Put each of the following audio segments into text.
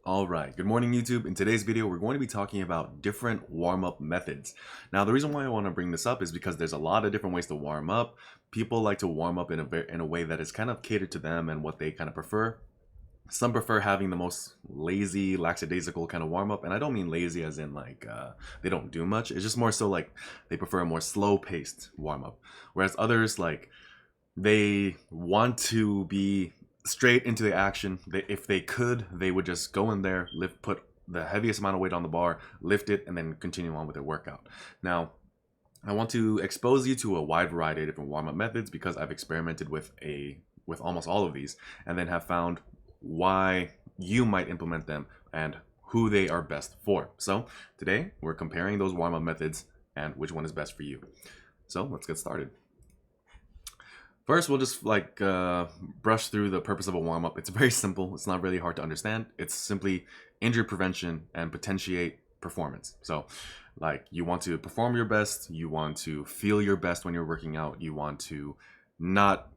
Alright, good morning YouTube. In today's video, we're going to be talking about different warm-up methods. Now, the reason why I want to bring this up is because there's a lot of different ways to warm up. People like to warm up in a way that is kind of catered to them and what they kind of prefer. Some prefer having the most lazy, lackadaisical kind of warm-up, and I don't mean lazy as in like they don't do much. It's just more so like they prefer a more slow-paced warm-up. Whereas others, like, they want to be straight into the action. If they could, they would just go in there, put the heaviest amount of weight on the bar, lift it, and then continue on with their workout. Now, I want to expose you to a wide variety of different warm-up methods because I've experimented with almost all of these, and then have found why you might implement them and who they are best for. So today we're comparing those warm-up methods and which one is best for you. So let's get started. First, we'll just brush through the purpose of a warm-up. It's very simple. It's not really hard to understand. It's simply injury prevention and potentiate performance. So like, you want to perform your best, you want to feel your best when you're working out, you want to not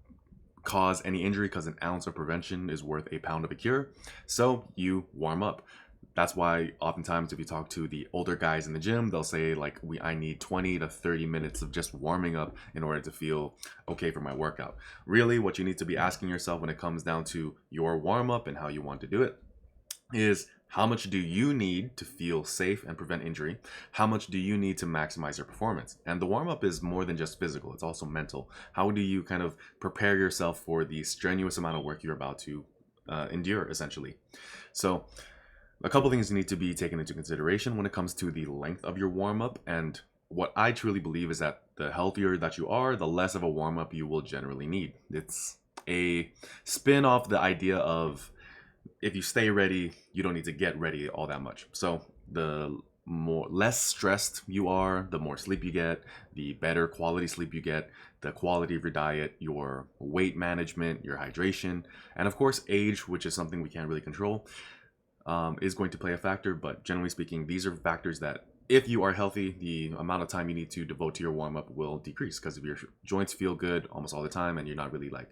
cause any injury because an ounce of prevention is worth a pound of a cure. So you warm up. That's why oftentimes if you talk to the older guys in the gym, they'll say like, I need 20 to 30 minutes of just warming up in order to feel okay for my workout. Really, what you need to be asking yourself when it comes down to your warm up and how you want to do it is, how much do you need to feel safe and prevent injury? How much do you need to maximize your performance? And the warm-up is more than just physical, it's also mental. How do you kind of prepare yourself for the strenuous amount of work you're about to endure, essentially? So a couple things need to be taken into consideration when it comes to the length of your warm-up. And what I truly believe is that the healthier that you are, the less of a warm-up you will generally need. It's a spin off the idea of, if you stay ready, you don't need to get ready all that much. So the less stressed you are, the more sleep you get, the better quality sleep you get, the quality of your diet, your weight management, your hydration, and of course age, which is something we can't really control, is going to play a factor. But generally speaking, these are factors that, if you are healthy, the amount of time you need to devote to your warm-up will decrease, because if your joints feel good almost all the time and you're not really like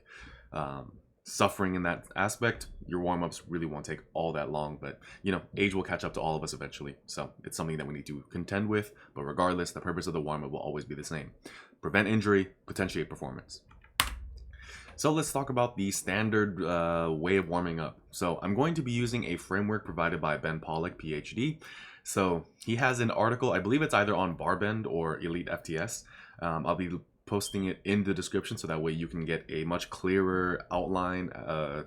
suffering in that aspect, your warm-ups really won't take all that long. But you know, age will catch up to all of us eventually, so it's something that we need to contend with. But regardless, the purpose of the warm-up will always be the same: prevent injury, potentiate performance. So let's talk about the standard way of warming up. So I'm going to be using a framework provided by Pollack, PhD. So he has an article, I believe it's either on Barbend or Elite FTS. I'll be posting it in the description so that way you can get a much clearer outline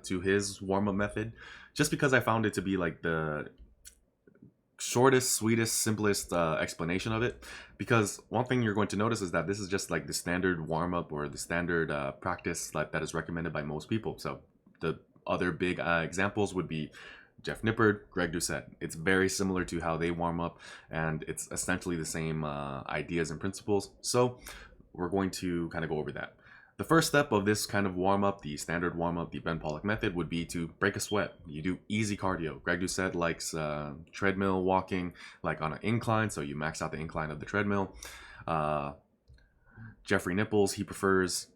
to his warm-up method, just because I found it to be like the shortest, sweetest, simplest explanation of it. Because one thing you're going to notice is that this is just like the standard warm-up or the standard practice that is recommended by most people. So the other big examples would be Jeff Nippard, Greg Doucette. It's very similar to how they warm up, and it's essentially the same ideas and principles. So we're going to kind of go over that. The first step of this kind of warm-up, the standard warm-up, the Pollack method, would be to break a sweat. You do easy cardio. Greg Doucette likes treadmill walking, like on an incline, so you max out the incline of the treadmill. Jeffrey Nipples, he prefers,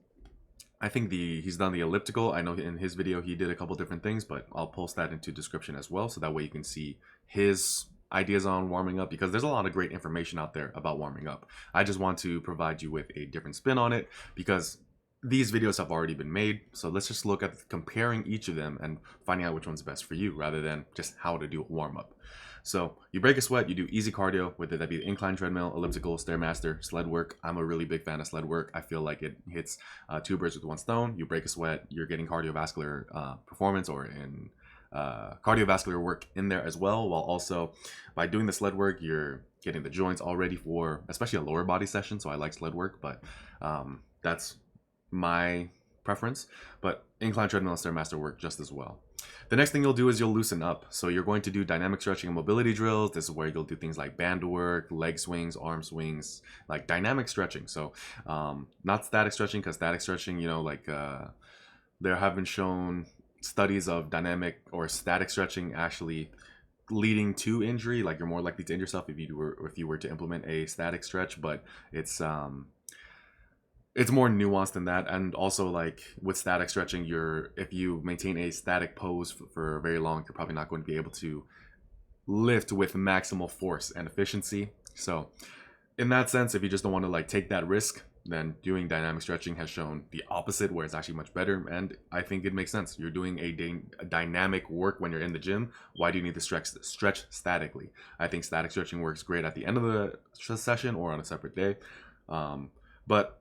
I think he's done the elliptical. I know in his video he did a couple different things, but I'll post that into description as well, so that way you can see his ideas on warming up, because there's a lot of great information out there about warming up. I just want to provide you with a different spin on it, because these videos have already been made. So let's just look at comparing each of them and finding out which one's best for you, rather than just how to do a warm up. So you break a sweat, you do easy cardio, whether that be the incline treadmill, elliptical, stairmaster, sled work. I'm a really big fan of sled work. I feel like it hits two birds with one stone. You break a sweat, you're getting cardiovascular performance, or in cardiovascular work in there as well, while also by doing the sled work, you're getting the joints all ready for especially a lower body session. So I like sled work, but that's my preference. But incline treadmill and stairmaster work just as well. The next thing you'll do is you'll loosen up. So you're going to do dynamic stretching and mobility drills. This is where you'll do things like band work, leg swings, arm swings, like dynamic stretching. So not static stretching, because static stretching, you know, like there have been shown studies of dynamic or static stretching actually leading to injury. Like, you're more likely to injure yourself if you were to implement a static stretch. But it's it's more nuanced than that. And also, like with static stretching, if you maintain a static pose for very long, you're probably not going to be able to lift with maximal force and efficiency. So in that sense, if you just don't want to like take that risk, then doing dynamic stretching has shown the opposite, where it's actually much better. And I think it makes sense. You're doing a dynamic work when you're in the gym. Why do you need to stretch statically? I think static stretching works great at the end of the session or on a separate day. But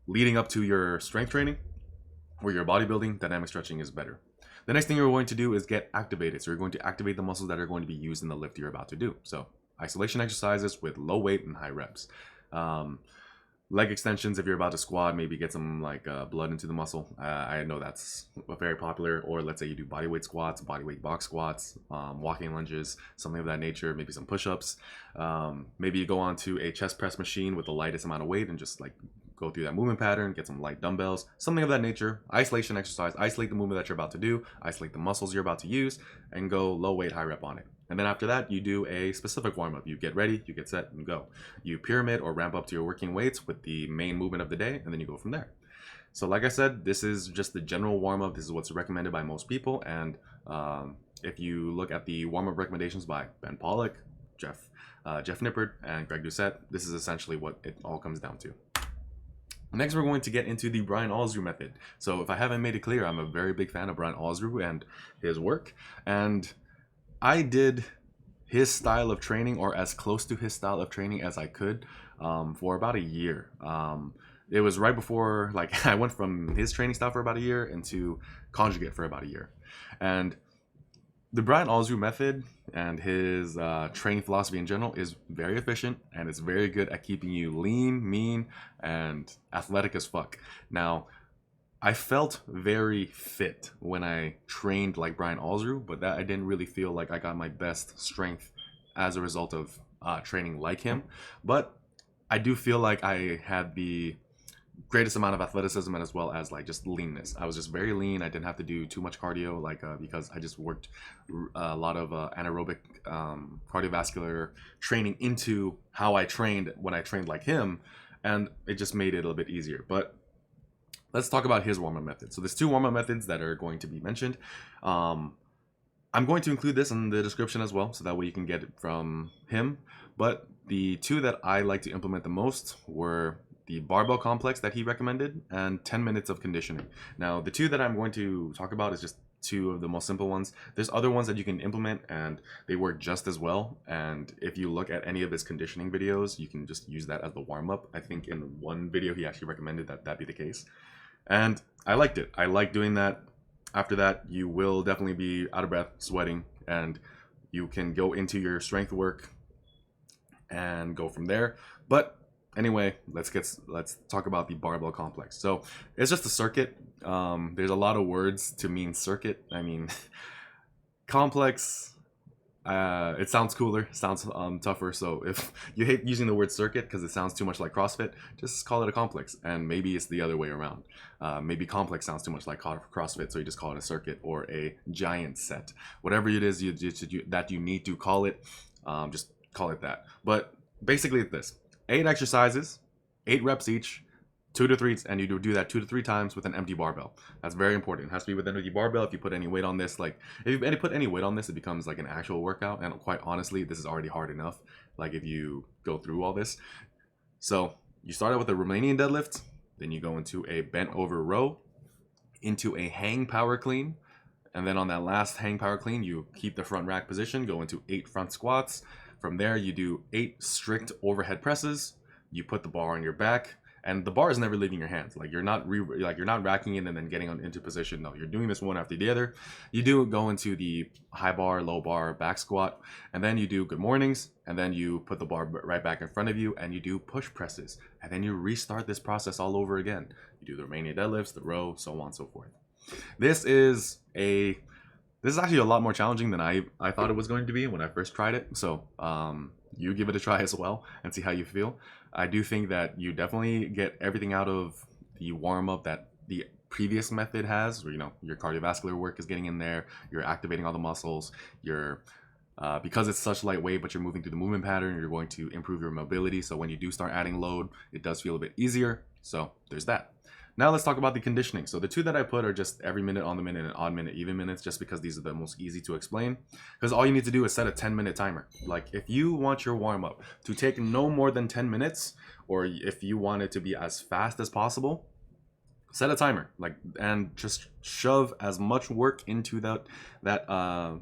leading up to your strength training or your bodybuilding, dynamic stretching is better. The next thing you're going to do is get activated. So you're going to activate the muscles that are going to be used in the lift you're about to do. So isolation exercises with low weight and high reps. Leg extensions, if you're about to squat, maybe get some like blood into the muscle. I know that's very popular. Or let's say you do bodyweight squats, bodyweight box squats, walking lunges, something of that nature, maybe some push-ups. Maybe you go onto a chest press machine with the lightest amount of weight and just like go through that movement pattern, get some light dumbbells, something of that nature. Isolation exercise, isolate the movement that you're about to do, isolate the muscles you're about to use, and go low weight, high rep on it. And then after that, you do a specific warm-up. You get ready, you get set, and go. You pyramid or ramp up to your working weights with the main movement of the day, and then you go from there. So like I said, this is just the general warm-up. This is what's recommended by most people. And if you look at the warm-up recommendations by Ben Pollack, Jeff Nippard, and Greg Doucette, this is essentially what it all comes down to. Next, we're going to get into the Brian Alsruhe method. So if I haven't made it clear, I'm a very big fan of Brian Alsruhe and his work. And I did his style of training, or as close to his style of training as I could, for about a year. It was right before, like, I went from his training style for about a year into conjugate for about a year. And the Brian Alsruhe method and his training philosophy in general is very efficient, and it's very good at keeping you lean, mean, and athletic as fuck. Now, I felt very fit when I trained like Brian Alsruhe, but that I didn't really feel like I got my best strength as a result of training like him. But I do feel like I had the greatest amount of athleticism and as well as like just leanness. I was just very lean. I didn't have to do too much cardio, like because I just worked a lot of anaerobic cardiovascular training into how I trained when I trained like him, and it just made it a little bit easier. But let's talk about his warm-up method. So there's two warm-up methods that are going to be mentioned. I'm going to include this in the description as well, so that way you can get it from him. But the two that I like to implement the most were the barbell complex that he recommended and 10 minutes of conditioning. Now, the two that I'm going to talk about is just two of the most simple ones. There's other ones that you can implement and they work just as well. And if you look at any of his conditioning videos, you can just use that as the warm-up. I think in one video he actually recommended that be the case. And I liked it. I like doing that. After that, you will definitely be out of breath, sweating, and you can go into your strength work and go from there. But anyway, let's talk about the barbell complex. So it's just a circuit. There's a lot of words to mean circuit. I mean, complex. It sounds cooler, sounds tougher. So if you hate using the word circuit because it sounds too much like CrossFit, just call it a complex. And maybe it's the other way around. Maybe complex sounds too much like CrossFit, so you just call it a circuit or a giant set. Whatever it is that you need to call it, just call it that. But basically it's this: 8 exercises, 8 reps each, 2 to 3, and you do that 2 to 3 times with an empty barbell. That's very important. It has to be with an empty barbell. If you put any weight on this, like if you put any weight on this, it becomes like an actual workout. And quite honestly, this is already hard enough. Like if you go through all this. So you start out with a Romanian deadlift, then you go into a bent over row, into a hang power clean, and then on that last hang power clean, you keep the front rack position, go into 8 front squats. From there, you do 8 strict overhead presses. You put the bar on your back, and the bar is never leaving your hands. Like you're not racking it and then getting into position. No, you're doing this one after the other. You do go into the high bar, low bar, back squat, and then you do good mornings, and then you put the bar right back in front of you, and you do push presses, and then you restart this process all over again. You do the Romanian deadlifts, the row, so on and so forth. This is actually a lot more challenging than I thought it was going to be when I first tried it. So you give it a try as well and see how you feel. I do think that you definitely get everything out of the warm-up that the previous method has, where your cardiovascular work is getting in there, you're activating all the muscles, because it's such lightweight, but you're moving through the movement pattern, you're going to improve your mobility. So when you do start adding load, it does feel a bit easier. So there's that. Now let's talk about the conditioning. So the two that I put are just every minute, on the minute, and odd minute, even minutes, just because these are the most easy to explain. Because all you need to do is set a 10-minute timer. Like if you want your warm up to take no more than 10 minutes, or if you want it to be as fast as possible, set a timer, and just shove as much work into that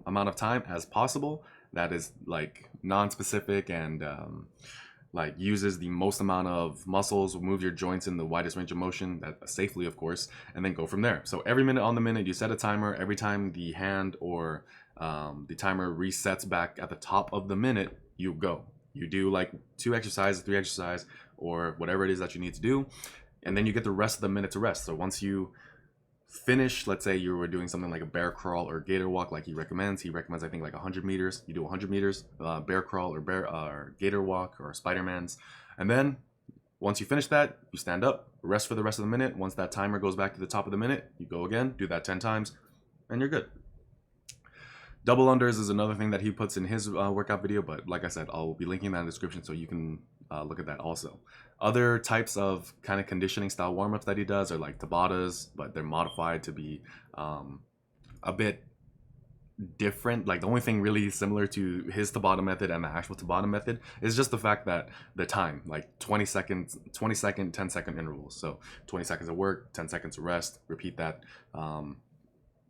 amount of time as possible. That is like non-specific and uses the most amount of muscles, move your joints in the widest range of motion, that safely, of course, and then go from there. So every minute, on the minute, you set a timer. Every time the hand or the timer resets back at the top of the minute, you go. You do like 2 exercises, 3 exercises, or whatever it is that you need to do, and then you get the rest of the minute to rest. So once you finish, let's say you were doing something like a bear crawl or gator walk, like he recommends I think like 100 meters. You do 100 meters bear crawl or gator walk or Spider-Man's, and then once you finish that, you stand up, rest for the rest of the minute. Once that timer goes back to the top of the minute, you go again, do that 10 times, and you're good. Double unders is another thing that he puts in his workout video, but like I said, I'll be linking that in the description so you can look at that also. Other types of kind of conditioning style warm-ups that he does are like Tabatas, but they're modified to be a bit different. Like the only thing really similar to his Tabata method and the actual Tabata method is just the fact that the time, like 20 second, 10-second intervals. So 20 seconds of work, 10 seconds of rest, repeat that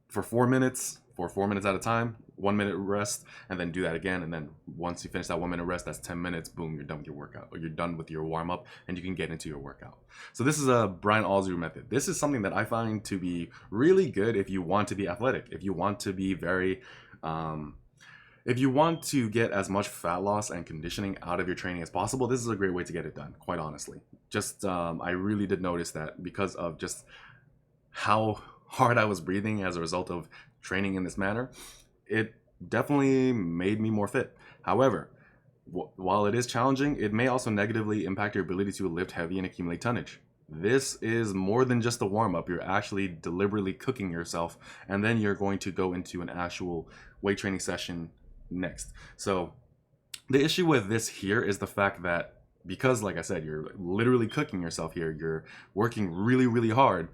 for 4 minutes at a time, 1 minute rest, and then do that again. And then once you finish that 1 minute rest, that's 10 minutes, boom, you're done with your workout, or you're done with your warm up, and you can get into your workout. So this is a Brian Alsruhe method. This is something that I find to be really good if you want to be athletic, if you want to be very, if you want to get as much fat loss and conditioning out of your training as possible. This is a great way to get it done, quite honestly. Just, I really did notice that because of just how hard I was breathing as a result of training in this manner, it definitely made me more fit. However, while it is challenging, it may also negatively impact your ability to lift heavy and accumulate tonnage. This is more than just a warm-up. You're actually deliberately cooking yourself, and then you're going to go into an actual weight training session next. So the issue with this here is the fact that because, like I said, you're literally cooking yourself here, you're working really, really hard,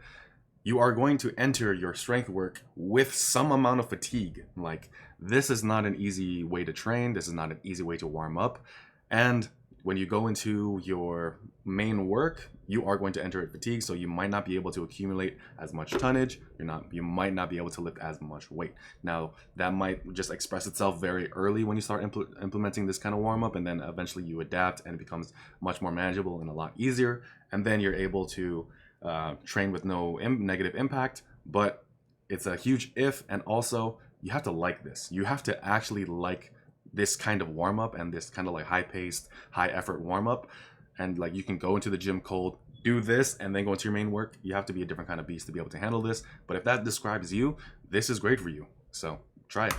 you are going to enter your strength work with some amount of fatigue. Like, this is not an easy way to train. This is not an easy way to warm up. And when you go into your main work, you are going to enter at fatigue, so you might not be able to accumulate as much tonnage. You might not be able to lift as much weight. Now, that might just express itself very early when you start implementing this kind of warm-up, and then eventually you adapt and it becomes much more manageable and a lot easier. And then you're able to train with no negative impact. But it's a huge if, and also you have to like this. You have to actually like this kind of warm-up and this kind of like high-paced, high-effort warm-up. And like, you can go into the gym cold, do this, and then go into your main work. You have to be a different kind of beast to be able to handle this. But if that describes you, this is great for you. So try it.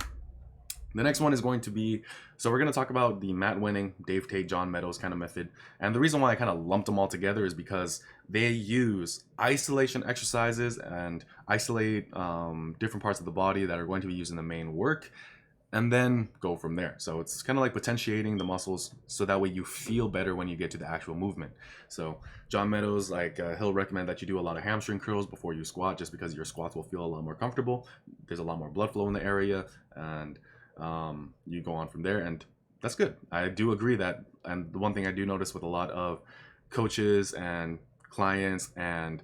The next one is going to be, so we're going to talk about the Matt Wenning, Dave Tate, John Meadows kind of method. And the reason why I kind of lumped them all together is because they use isolation exercises and isolate different parts of the body that are going to be used in the main work, and then go from there. So it's kind of like potentiating the muscles so that way you feel better when you get to the actual movement. So John Meadows, like he'll recommend that you do a lot of hamstring curls before you squat, just because your squats will feel a lot more comfortable. There's a lot more blood flow in the area, and you go on from there, and that's good. I do agree that, and the one thing I do notice with a lot of coaches and clients and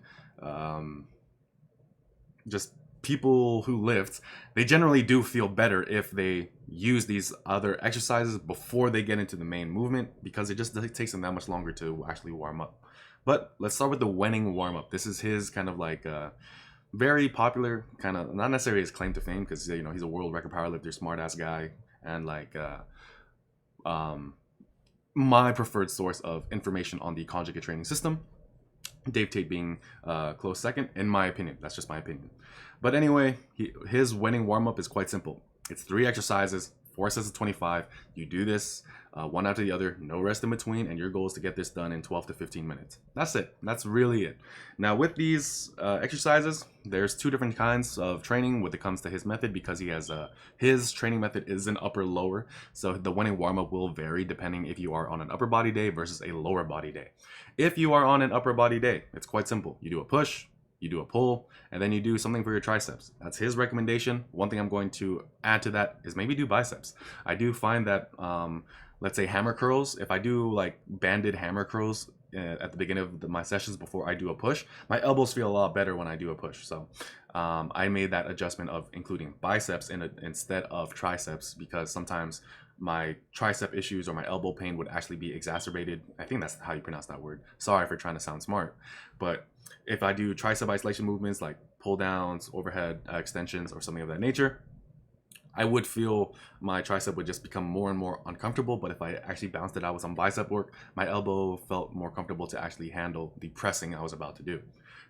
just people who lift, they generally do feel better if they use these other exercises before they get into the main movement, because it just takes them that much longer to actually warm up. But let's start with the Wenning warm-up. This is his kind of like very popular, kind of not necessarily his claim to fame, because you know, he's a world record powerlifter, smart ass guy, and like my preferred source of information on the conjugate training system. Dave Tate being close second, in my opinion. That's just my opinion. But anyway, his Wenning warm-up is quite simple. It's 3 exercises, 4 sets of 25. You do this one after the other, no rest in between, and your goal is to get this done in 12 to 15 minutes. That's it. That's really it. Now with these exercises, there's 2 different kinds of training when it comes to his method, because he has his training method is an upper lower. So the Wenning warm-up will vary depending if you are on an upper body day versus a lower body day. If you are on an upper body day, it's quite simple. You do a push, you do a pull, and then you do something for your triceps. That's his recommendation. One thing I'm going to add to that is maybe do biceps. I do find that, let's say hammer curls, if I do like banded hammer curls at the beginning of my sessions before I do a push, my elbows feel a lot better when I do a push. So I made that adjustment of including biceps instead of triceps, because sometimes my tricep issues or my elbow pain would actually be exacerbated. I think that's how you pronounce that word. Sorry for trying to sound smart. But if I do tricep isolation movements like pull downs, overhead extensions, or something of that nature, I would feel my tricep would just become more and more uncomfortable. But if I actually bounced it out with some bicep work, my elbow felt more comfortable to actually handle the pressing I was about to do.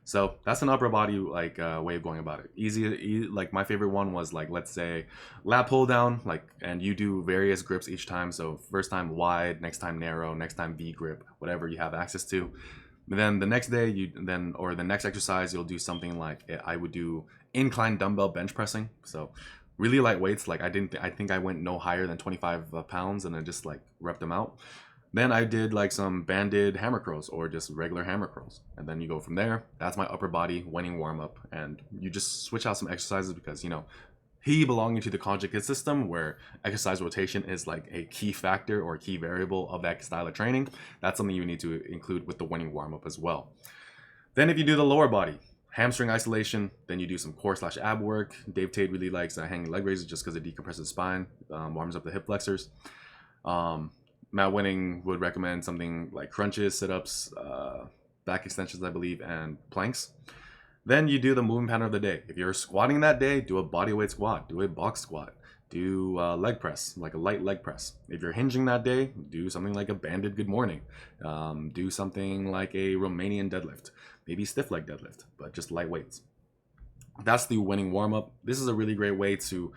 So that's an upper body like way of going about it. Easy, like my favorite one was like, let's say lat pull down, like, and you do various grips each time. So first time wide, next time narrow, next time V grip, whatever you have access to. And then the next day or the next exercise, you'll do something like I would do incline dumbbell bench pressing. So really light weights. Like I think I went no higher than 25 pounds, and then just like rep them out. Then I did like some banded hammer curls or just regular hammer curls. And then you go from there. That's my upper body Wenning warm up. And you just switch out some exercises because, you know, he belonging to the conjugate system where exercise rotation is like a key factor or key variable of that style of training. That's something you need to include with the Wenning warm up as well. Then if you do the lower body, hamstring isolation, then you do some core/ab work. Dave Tate really likes hanging leg raises just because it decompresses the spine, warms up the hip flexors. Matt Wenning would recommend something like crunches, sit-ups, back extensions, I believe, and planks. Then you do the movement pattern of the day. If you're squatting that day, do a bodyweight squat, do a box squat, do leg press, like a light leg press. If you're hinging that day, do something like a banded good morning. Do something like a Romanian deadlift, maybe stiff leg deadlift, but just light weights. That's the Wenning warm-up. This is a really great way to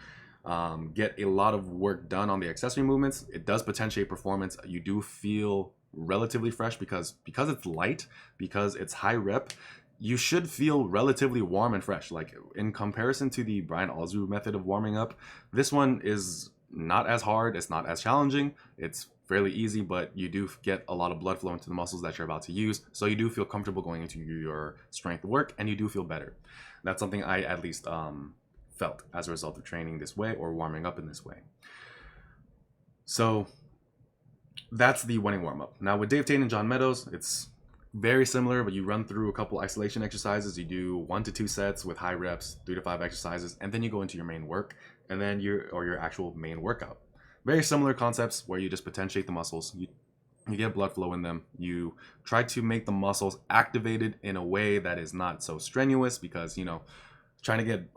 get a lot of work done on the accessory movements. It does potentiate performance. You do feel relatively fresh because it's light, because it's high rep. You should feel relatively warm and fresh. Like in comparison to the Brian Alsruhe method of warming up, this one is not as hard. It's not as challenging. It's fairly easy, but you do get a lot of blood flow into the muscles that you're about to use. So you do feel comfortable going into your strength work, and you do feel better. That's something I at least felt as a result of training this way or warming up in this way. So that's the Wenning warm-up. Now with Dave Tate and John Meadows, it's very similar, but you run through a couple isolation exercises. You do 1 to 2 sets with high reps, 3 to 5 exercises, and then you go into your main work, and then your actual main workout. Very similar concepts where you just potentiate the muscles. You get blood flow in them. You try to make the muscles activated in a way that is not so strenuous, because, you know, trying to get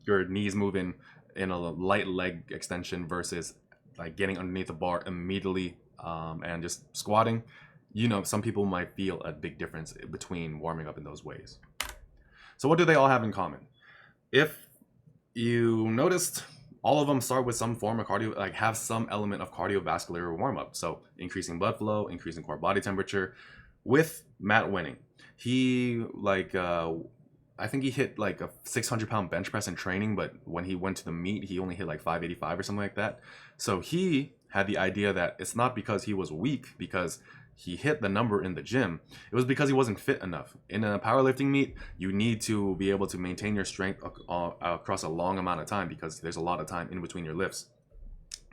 your knees moving in a light leg extension versus like getting underneath the bar immediately and just squatting. You know, some people might feel a big difference between warming up in those ways. So what do they all have in common? If you noticed, all of them start with some form of cardio, like have some element of cardiovascular warm-up. So increasing blood flow, increasing core body temperature. With Matt Wenning, he I think he hit like a 600-pound bench press in training, but when he went to the meet, he only hit like 585 or something like that. So he had the idea that it's not because he was weak, because he hit the number in the gym. It was because he wasn't fit enough. In a powerlifting meet, you need to be able to maintain your strength across a long amount of time, because there's a lot of time in between your lifts.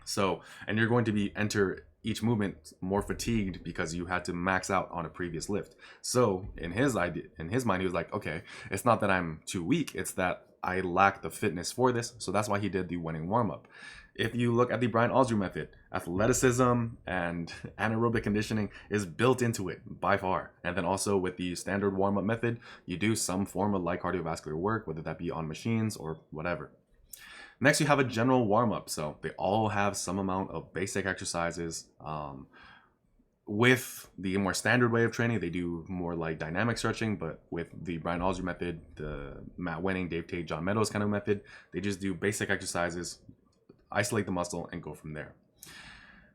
So, and you're going to enter each movement more fatigued because you had to max out on a previous lift. So in his mind, he was like, okay, it's not that I'm too weak, it's that I lack the fitness for this. So that's why he did the Wenning warm-up. If you look at the Brian Alsruhe method, athleticism and anaerobic conditioning is built into it by far. And then also with the standard warm-up method, you do some form of light cardiovascular work, whether that be on machines or whatever. Next, you have a general warm-up. So they all have some amount of basic exercises. With the more standard way of training, they do more like dynamic stretching, but with the Brian Alsruhe method, the Matt Wenning, Dave Tate, John Meadows kind of method, they just do basic exercises, isolate the muscle, and go from there.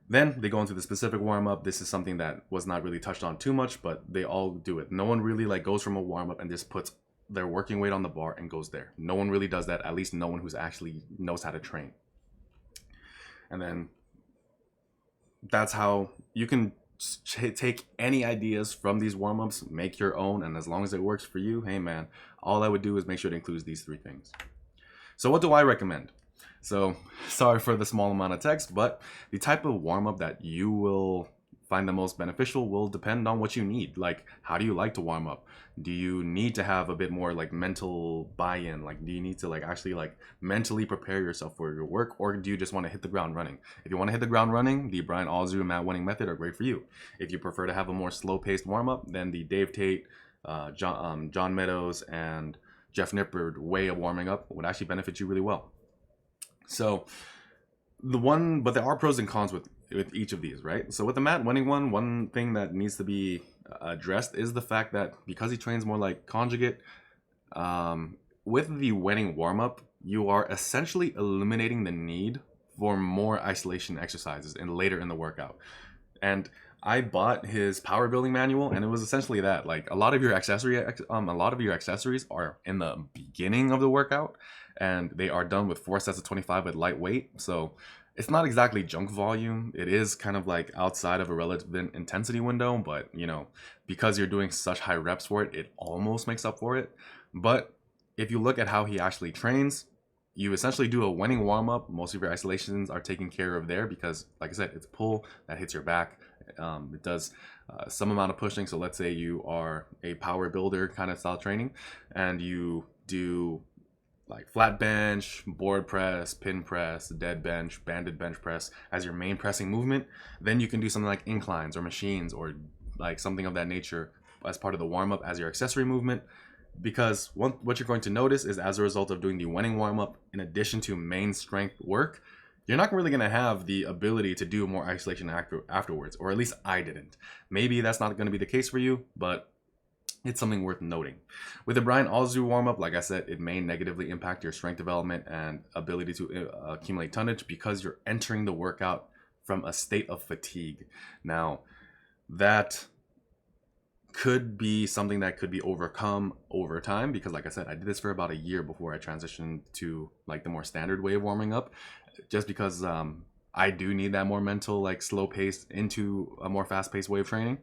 Then they go into the specific warm-up. This is something that was not really touched on too much, but they all do it. No one really like goes from a warm-up and just puts their working weight on the bar and goes there. No one really does that, at least no one who's actually knows how to train. And then that's how you can take any ideas from these warm-ups, make your own, and as long as it works for you, hey man, all I would do is make sure it includes these 3 things. So what do I recommend? So sorry for the small amount of text, but the type of warm-up that you will find the most beneficial will depend on what you need. Like, how do you like to warm up? Do you need to have a bit more like mental buy-in? Like, do you need to like actually like mentally prepare yourself for your work, or do you just want to hit the ground running? If you want to hit the ground running, the Brian Alsruhe and Matt Wenning method are great for you. If you prefer to have a more slow-paced warm-up, then the Dave Tate, John Meadows, and Jeff Nippard way of warming up would actually benefit you really well. So but there are pros and cons with each of these, right? So with the Matt Wenning one thing that needs to be addressed is the fact that because he trains more like conjugate, with the Wenning warm-up, you are essentially eliminating the need for more isolation exercises later in the workout. And I bought his power building manual, and it was essentially that. Like, a lot of your accessories are in the beginning of the workout, and they are done with 4 sets of 25 with light weight. So it's not exactly junk volume. It is kind of like outside of a relevant intensity window, but you know, because you're doing such high reps for it, it almost makes up for it. But if you look at how he actually trains, you essentially do a Wenning warm-up. Most of your isolations are taken care of there because, like I said, it's pull that hits your back. It does some amount of pushing. So let's say you are a power builder kind of style training, and you do like flat bench, board press, pin press, dead bench, banded bench press as your main pressing movement. Then you can do something like inclines or machines or like something of that nature as part of the warm-up as your accessory movement. Because what you're going to notice is, as a result of doing the Wenning warm-up in addition to main strength work, you're not really going to have the ability to do more isolation afterwards, or at least I didn't. Maybe that's not going to be the case for you, but it's something worth noting. With the Brian Alsruhe warm-up, like I said, it may negatively impact your strength development and ability to accumulate tonnage because you're entering the workout from a state of fatigue. Now, that could be something that could be overcome over time, because like I said, I did this for about a year before I transitioned to like the more standard way of warming up, just because I do need that more mental, like slow paced into a more fast paced way of training.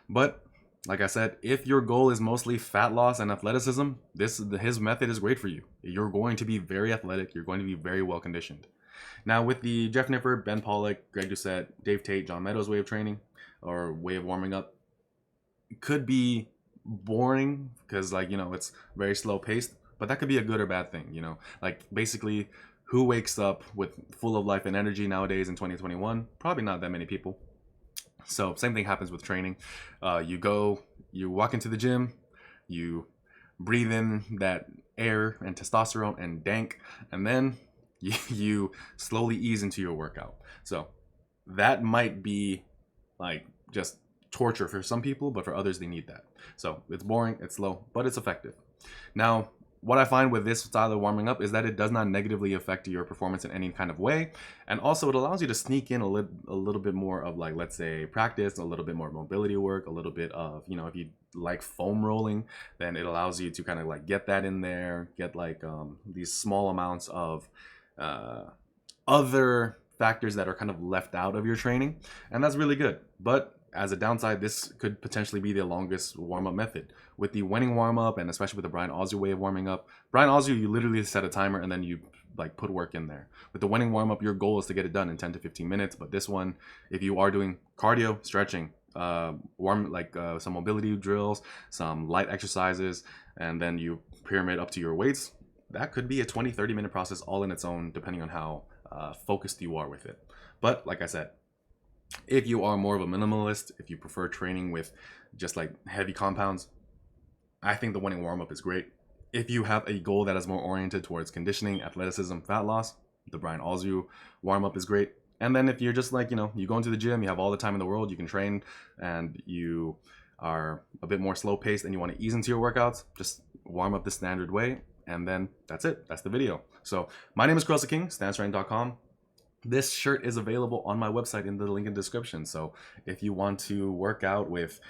But like I said, if your goal is mostly fat loss and athleticism, his method is great for you. You're going to be very athletic. You're going to be very well conditioned. Now with the Jeff Nippard, Ben Pollack, Greg Doucette, Dave Tate, John Meadows way of training or way of warming up, it could be boring because, like, you know, it's very slow paced, but that could be a good or bad thing, you know. Like, basically, who wakes up with full of life and energy nowadays in 2021? Probably not that many people. So same thing happens with training. You walk into the gym, you breathe in that air and testosterone and dank, and then you slowly ease into your workout. So that might be like just torture for some people, but for others, they need that. So it's boring, it's slow, but it's effective. Now, what I find with this style of warming up is that it does not negatively affect your performance in any kind of way. And also it allows you to sneak in a little bit more of, like, let's say practice, a little bit more mobility work, a little bit of, you know, if you like foam rolling, then it allows you to kind of like get that in there, get like these small amounts of other factors that are kind of left out of your training. And that's really good. But as a downside, this could potentially be the longest warm-up method. With the Wenning warm-up, and especially with the Brian Alsruhe way of warming up, Brian Alsruhe, you literally set a timer and then you like put work in there. With the Wenning warm-up, your goal is to get it done in 10 to 15 minutes. But this one, if you are doing cardio, stretching, some mobility drills, some light exercises, and then you pyramid up to your weights, that could be a 20-30 minute process all in its own, depending on how focused you are with it. But like I said, if you are more of a minimalist, if you prefer training with just like heavy compounds, I think the Wenning warm-up is great. If you have a goal that is more oriented towards conditioning, athleticism, fat loss, the Brian Alsruhe warm-up is great. And then if you're just like, you know, you go into the gym, you have all the time in the world, you can train, and you are a bit more slow paced and you want to ease into your workouts, just warm up the standard way. And then that's it. That's the video. So my name is King, StanceTraining.com. this shirt is available on my website in the link in the description. So if you want to work out with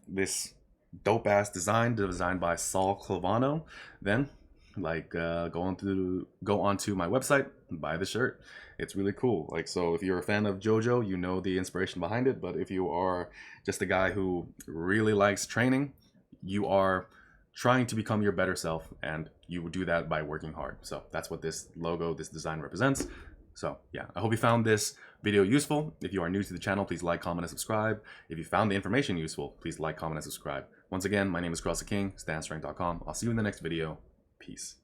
this dope ass design designed by Saul Clavano, then go onto my website and buy the shirt. It's really cool. Like, so if you're a fan of JoJo, you know the inspiration behind it. But if you are just a guy who really likes training, you are trying to become your better self, and you would do that by working hard. So that's what this logo, this design represents. So yeah, I hope you found this video useful. If you are new to the channel, please like, comment, and subscribe. If you found the information useful, please like, comment, and subscribe. Once again, my name is Cross the King, StanStrength.com. I'll see you in the next video. Peace.